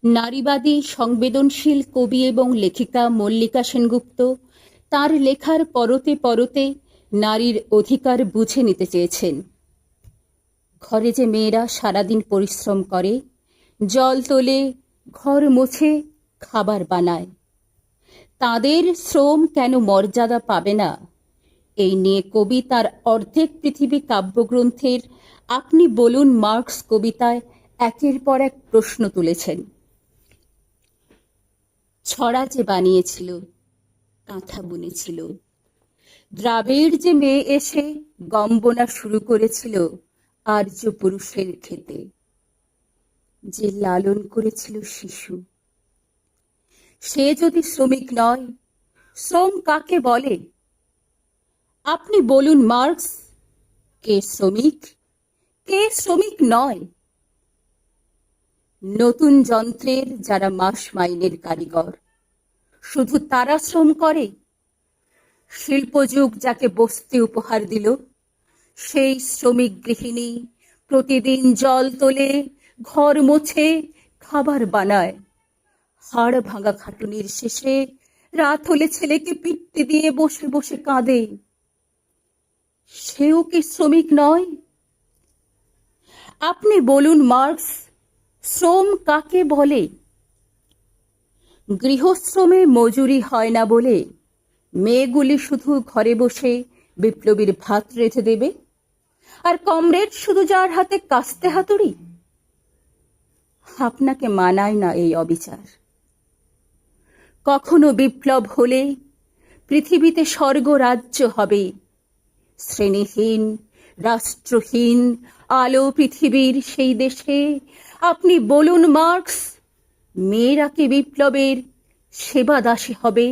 নারীবাদী সংবেদনশীল কবি এবং লেখিকা মল্লিকা সেনগুপ্ত তার লেখার পরতে পরতে নারীর অধিকার বুঝে নিতে চেয়েছেন। ঘরে যে মেয়েরা সারাদিন পরিশ্রম করে, জল তোলে, ঘর মোছে, খাবার বানায়, তাদের শ্রম কেন মর্যাদা পাবে না? এই নিয়ে কবি তার অর্ধেক পৃথিবী কাব্যগ্রন্থের আপনি বলুন মার্কস কবিতায় একের পর এক প্রশ্ন তুলেছেন। ছড়া যে বানিয়েছিল, কাঁথা বুনেছিল, দ্রাবের যে মেয়ে এসে গম বোনা শুরু করেছিল আর্য পুরুষের ক্ষেতে, যে লালন করেছিল শিশু, সে যদি শ্রমিক নয়, শ্রম কাকে বলে? আপনি বলুন মার্কস, কে শ্রমিক, কে শ্রমিক নয়? নতুন যন্ত্রের যারা মাস মাইনের কারিগর, শুধু তারা শ্রম করে? শিল্পযুগ যাকে বস্তি উপহার দিল, সেই শ্রমিক গৃহিণী প্রতিদিন জল তোলে, ঘর মোছে, খাবার বানায়। হাড় ভাঙা খাটুনির শেষে রাত হলে ছেলেকে পিট্টি দিয়ে বসে বসে কাঁদে। সেও কি শ্রমিক নয়? আপনি বলুন মার্কস, শ্রম কাকে বলে? গৃহশ্রমে মজুরি হয় না বলে মেয়েগুলি শুধু ঘরে বসে বিপ্লবীর ভাত রেঁধে দেবে, আর কমরেড শুধু যার হাতে কাস্তে হাতুড়ি? আপনাকে মানায় না এই অবিচার। কখনো বিপ্লব হলে পৃথিবীতে স্বর্গরাজ্য হবে। শ্রেণীহীন, রাষ্ট্রহীন, আলো পৃথিবীর সেই দেশে আপনি বলুন মার্কস, মেয়েরা কি বিপ্লবের সেবা দাসী হবে?